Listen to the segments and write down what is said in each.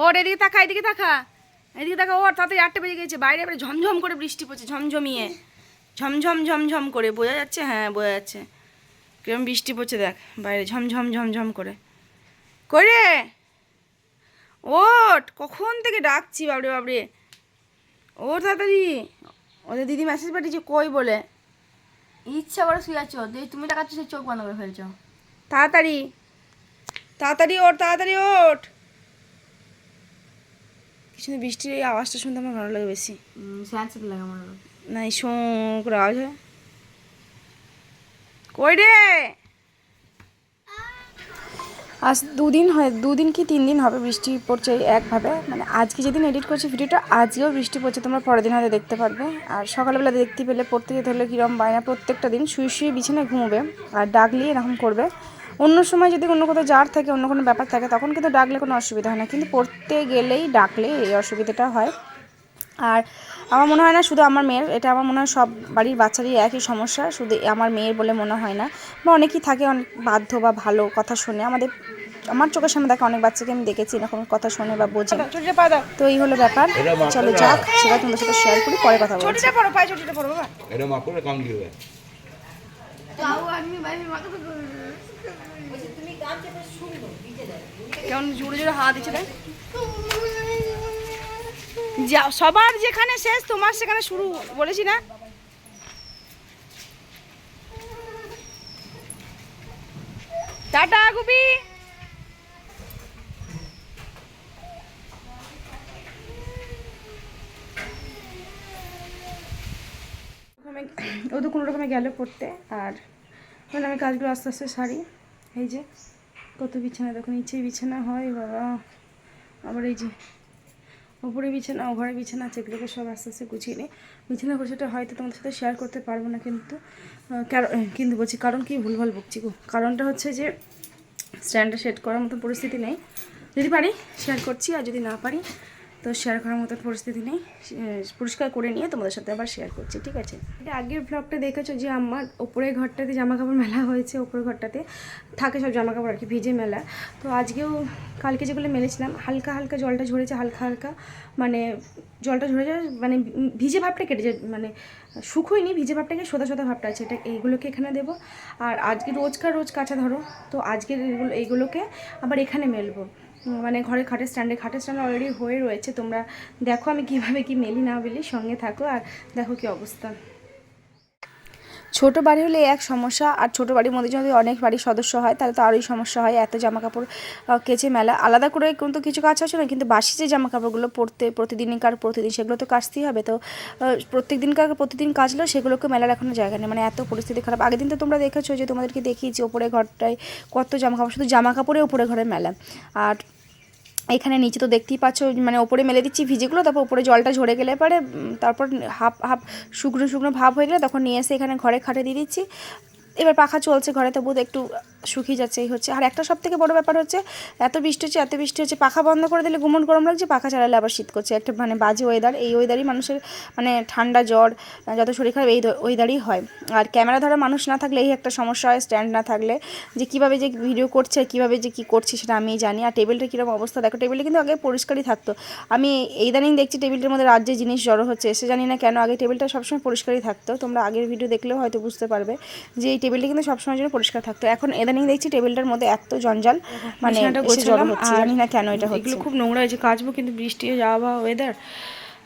ওর এদিকে তাকা, এদিকে তাকা, এদিকে তাকা। ওর তাড়াতাড়ি 8টা বেজে গেছে, বাইরে এবারে ঝমঝম করে বৃষ্টি পড়ছে, ঝমঝমিয়ে, ঝমঝম ঝমঝম করে। বোঝা যাচ্ছে? হ্যাঁ বোঝা যাচ্ছে। কিরম বৃষ্টি পড়ছে দেখ বাইরে, ঝমঝম ঝমঝম করে। করে ওঠ, কখন থেকে ডাকছি, বাবরে বাবরে। ওর তাড়াতাড়ি। ওদের দিদি মেসেজ পাঠিয়েছে কই বলে। ইচ্ছা করে শুয়ে আছো, তুমি টাকাচ্ছ, সে চোখ বন্ধ করে ফেলছো। তাড়াতাড়ি তাড়াতাড়ি ওঠ, তাড়াতাড়ি ওঠ। কিছু বৃষ্টির এই আওয়াজটা শুনতে আমার ভালো লাগে বেশি। স্যাঁতস্যাঁতে লাগে আমার। না এই শোঁ করে আওয়াজ হয়। কই রে? আজ 2 দিন হয়, 2 দিন কি 3 দিন হবে বৃষ্টি পড়ছে একভাবে। মানে আজকে যেদিন এডিট করছি ভিডিওটা, আজকেও বৃষ্টি পড়ছে, তোমরা পরের দিন হয়তো দেখতে পারবে। আর সকালবেলা দেখতে পেলে পড়তে যেতে হলে কীরকম বায়না, প্রত্যেকটা দিন শুয়ে শুয়ে বিছানায় ঘুমোবে আর ডাকলে এরকম করবে। অন্য সময় যদি অন্য কোথাও যাওয়ার থাকে, অন্য কোনো ব্যাপার থাকে, তখন কিন্তু ডাকলে কোনো অসুবিধা হয় না, কিন্তু পড়তে গেলেই ডাকলে এই অসুবিধাটা হয়। আর আমার মনে হয় না শুধু আমার মেয়ের, এটা আমার মনে হয় সব বাড়ির বাচ্চারই একই সমস্যা, শুধু আমার মেয়ের বলে মনে হয় না। বা অনেকেই থাকে অনেক বাধ্য বা ভালো কথা শুনে। আমার চোখের সামনে দেখে অনেক বাচ্চাকে আমি দেখেছি এরকম কথা শুনে বা বোঝে। তো এই হলো ব্যাপার। চলো যাক, সেটা তোমাদের সাথে শেয়ার করি, পরে কথা বলছি। কেমন জোরে জোরে হাওয়া দিচ্ছে দেখ। সবার যেখানে শেষ তোমার সেখানে শুরু, বলেছি না? Tata Gubbi. ও তো কোনো রকমে গেল পড়তে, আর আমি কাজগুলো আস্তে আস্তে সারি। এই যে কত বিছানা দেখো, নিচেই বিছানা হয় বাবা, আবার এই যে ওপরে বিছানা, ওভারে বিছানা আছে, এগুলোকে সব আস্তে আস্তে গুছিয়ে নিই। বিছানা গোছাটা হয়তো তোমাদের সাথে শেয়ার করতে পারবো না, কিন্তু বলছি কারণ কি ভুলভাল বকছি গো। কারণটা হচ্ছে যে স্ট্যান্ডটা সেট করার মতো পরিস্থিতি নেই। যদি পারি শেয়ার করছি, আর যদি না পারি তো শেয়ার করার মতো পরিস্থিতি নেই। পরিষ্কার করে নিয়ে তোমাদের সাথে আবার শেয়ার করছি, ঠিক আছে? এটা আগের ব্লগটা দেখেছো যে আমার ওপরের ঘরটাতে জামা কাপড় মেলা হয়েছে, ওপরের ঘরটাতে থাকে সব জামা কাপড় আর কি, ভিজে মেলা। তো আজকেও কালকে যেগুলো মেলেছিলাম হালকা হালকা জলটা ঝরেছে, হালকা হালকা মানে জলটা ঝরে যায়, মানে ভিজে ভাবটা কেটে যায়, মানে শুকোয়নি, ভিজে ভাবটাকে সোদা সোদা ভাবটা আছে, এটা এইগুলোকে এখানে দেবো। আর আজকে রোজ কাঁচা ধরো, তো আজকের এইগুলোকে আবার এখানে মেলবো, মানে ঘরে খাটের স্ট্যান্ড অলরেডি হয়ে রয়েছে। তোমরা দেখো আমি কীভাবে কি মেলি না মেলি, সঙ্গে থাকো আর দেখো কি অবস্থা। ছোটো বাড়ি হলে এক সমস্যা, আর ছোটো বাড়ির মধ্যে যদি অনেক বাড়ির সদস্য হয় তাহলে তো আরোই সমস্যা হয়। এত জামা কাপড় কেচে মেলা, আলাদা করে কিন্তু কিছু কাজ আছে না, কিন্তু বাসি যে জামা কাপড়গুলো প্রতিদিন সেগুলো তো কাচতেই হবে। তো প্রতিদিন কাচলেও সেগুলোকে মেলার এখনও জায়গা নেই, মানে এত পরিস্থিতি খারাপ। আগের দিন তো তোমরা দেখেছো যে তোমাদেরকে দেখিয়েছি ওপরে ঘরটায় কত জামা কাপড়, শুধু জামা কাপড়ে ওপরে ঘরে মেলা। আর এখানে নিচে তো দেখতেই পাচ্ছ, মানে ওপরে মেলে দিচ্ছি ভিজেগুলো, তারপর ওপরে জলটা ঝরে গেলে পরে তারপর হাফ শুকনো ভাব হয়ে গেলে তখন নিয়ে এসে এখানে ঘরে খাটে দিয়ে দিচ্ছি। এবার পাখা চলছে ঘরে, তবু একটু শুকিয়ে যাচ্ছে, এই হচ্ছে। আর একটা সব থেকে বড়ো ব্যাপার হচ্ছে এত বৃষ্টি হচ্ছে, পাখা বন্ধ করে দিলে গুমন গরম লাগছে, পাখা চালালে আবার শীত করছে। একটা মানে বাজে ওয়েদার, এই ওয়েদারই মানুষের মানে ঠান্ডা জ্বর যত শরীর খারাপ এই ওয়েদারই হয়। আর ক্যামেরা ধরা মানুষ না থাকলে এই একটা সমস্যা হয়, স্ট্যান্ড না থাকলে, যে কীভাবে যে ভিডিও করছে আর কীভাবে যে কী করছে সেটা আমি জানি। আর টেবিলটা কীরকম অবস্থা দেখো, টেবিলটা কিন্তু আগে পরিষ্কারই থাকতো। আমি ইদানিং দেখছি টেবিলটার মধ্যে রাজ্যে জিনিস জড়ো হচ্ছে, এসে জানি না কেন। আগে টেবিলটা সবসময় পরিষ্কারই থাকতো, তোমরা আগের ভিডিও দেখলেও হয়তো বুঝতে পারবে যে এই টেবিলটা কিন্তু সবসময় জন্য পরিষ্কার থাকতো। এখন ইদানিং দেখছি টেবিলটার মধ্যে এত জঞ্জাল, মানে এসে জড়ো হচ্ছে, জানি না কেন এটা হচ্ছে। এগুলো খুব নোংরা হয়েছে, কাচবো কিন্তু বৃষ্টি যাওয়া ওয়েদার।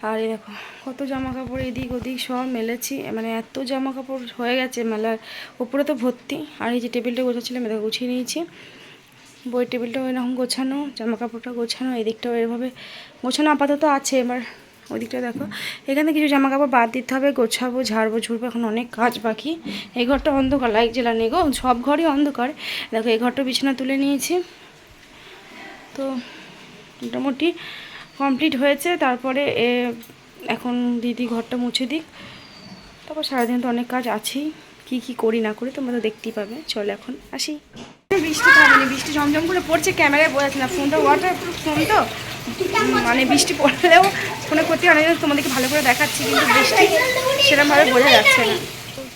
আর এই দেখো কত জামা কাপড় এদিক ওদিক সব মেলেছি, মানে এত জামা কাপড় হয়ে গেছে মেলার উপরে তো ভর্তি। আর এই যে টেবিলটা গোছাচ্ছিলাম, এটা গুছিয়ে নিয়েছি। বই টেবিলটাও এরকম গোছানো, জামা কাপড়টা গোছানো, এই দিকটাও এভাবে গোছানো আপাতত আছে। এবার ওই দিকটা দেখো, এখানে কিছু জামা কাপড় বাদ দিতে হবে, গোছাবো, ঝাড়বো, ঝুড়বো, এখন অনেক কাজ বাকি। এই ঘরটা অন্ধকার, লাইট জ্বালানি গো, সব ঘরই অন্ধকার। দেখো এই ঘরটা বিছানা তুলে নিয়েছি, তো মোটামুটি কমপ্লিট হয়েছে। তারপরে এখন দিদি ঘরটা মুছে দিক, তারপর সারাদিন তো অনেক কাজ আছেই, কি করি না করি তোমরা তো দেখতেই পাবে। চলো এখন আসি। বৃষ্টি থামেনি, বৃষ্টি ঝমঝম করে পড়ছে, ক্যামেরায় বোঝা যাচ্ছে না, ফোনটা ওয়াটার প্রুফ ফোন তো, মানে বৃষ্টি পড়লেও ফোনে ক্ষতি অনেক, তোমাদেরকে ভালো করে দেখাচ্ছি, কিন্তু বৃষ্টি সেরকমভাবে বোঝা যাচ্ছে না।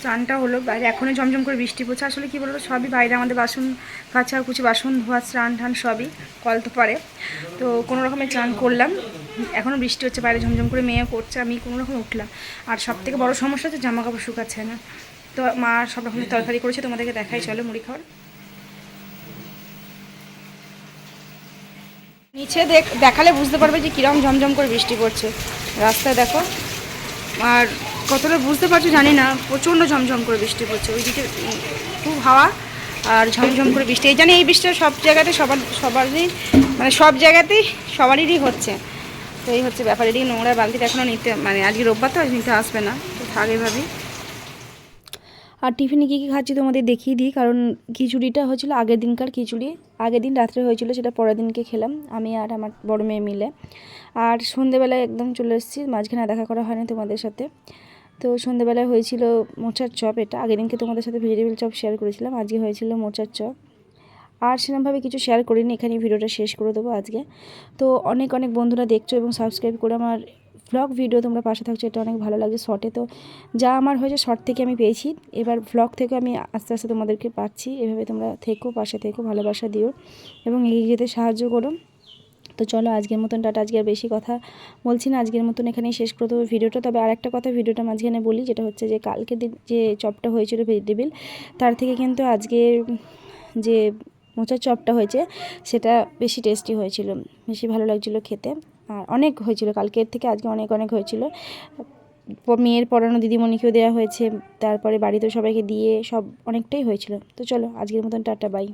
স্নানটা হলো, বাইরে এখনও ঝমঝম করে বৃষ্টি পড়ছে। আসলে কী বলতো, সবই বাইরে আমাদের বাসন কাচা কুচি, বাসন ধোয়া, স্নান টান সবই কল তো পারে। তো কোনো রকমের স্নান করলাম, এখনও বৃষ্টি হচ্ছে বাইরে ঝমঝম করে, মেয়ে করছে, আমি কোনো রকম উঠলাম। আর সব থেকে বড়ো সমস্যা হচ্ছে জামা কাপড় শুকাচ্ছে না। তো মা সব রকমের তরকারি করেছে, তোমাদেরকে দেখাই, চলো মুড়ি খাওয়ার। নিচে দেখালে বুঝতে পারবে যে কীরকম ঝমঝম করে বৃষ্টি পড়ছে রাস্তায়, দেখো। আর কতটা বুঝতে পারছো জানি না, প্রচণ্ড ঝমঝম করে বৃষ্টি পড়ছে ওইদিকে, খুব হাওয়া আর ঝমঝম করে বৃষ্টি। এই জানি এই বৃষ্টিটা সব জায়গাতে সবারই মানে সব জায়গাতেই সবারই হচ্ছে। তো এই হচ্ছে ব্যাপার। এদিকে নোংরা বালতিটা এখনও নিতে, মানে আজকে রোববার তো আজ নিতে আসবে না, তো থাক এভাবেই। আর টিফিনে কী কী খাচ্ছি তোমাদের দেখিয়ে দিই, কারণ খিচুড়িটা হয়েছিল আগের দিনকার খিচুড়ি, আগের দিন রাত্রে হয়েছিল, সেটা পরের দিনকে খেলাম আমি আর আমার বড় মেয়ে মিলে। আর সন্ধেবেলায় একদম চলে এসেছি, মাঝখানে দেখা করা হয়নি তোমাদের সাথে। তো সন্ধেবেলায় হয়েছিল মোচার চপ, এটা আগের দিনকে তোমাদের সাথে ভেজিটেবিল চপ শেয়ার করেছিলাম, আজকে হয়েছিল মোচার চপ। আর সেরকমভাবে কিছু শেয়ার করিনি, এখানেই ভিডিওটা শেষ করে দেবো আজকে। তো অনেক অনেক বন্ধুরা দেখছো এবং সাবস্ক্রাইব করে আমার ভ্লগ ভিডিও তোমরা পাশে থাকছো, এটা অনেক ভালো লাগছে। শর্টে তো যা আমার হয়েছে শর্ট থেকে আমি পেয়েছি, এবার ভ্লগ থেকে আমি আস্তে আস্তে তোমাদেরকে পাচ্ছি। এভাবে তোমরা থেকো, পাশে থেকো, ভালোবাসা দিও এবং এগিয়ে যেতে সাহায্য করো। তো চলো আজকের মতন টাটা, আজকে আর বেশি কথা বলছি না, আজকের মতন এখানেই শেষ করে দেবো ভিডিওটা। তবে আরেকটা কথা ভিডিওটা মাঝখানে বলি, যেটা হচ্ছে যে কালকের দিন যে চপটা হয়েছিল ভেজিটেবিল, তার থেকে কিন্তু আজকে যে মোচার চপটা হয়েছে সেটা বেশি টেস্টি হয়েছিল, বেশি ভালো লাগছিলো খেতে। আর অনেক হয়েছিল, কালকের থেকে আজকে অনেক অনেক হয়েছিল। মেয়ের পড়ানো দিদিমণিকেও দেওয়া হয়েছে, তারপরে বাড়িতে সবাইকে দিয়ে সব অনেকটাই হয়েছিল। তো চলো আজকের মতন টাটা, বাই।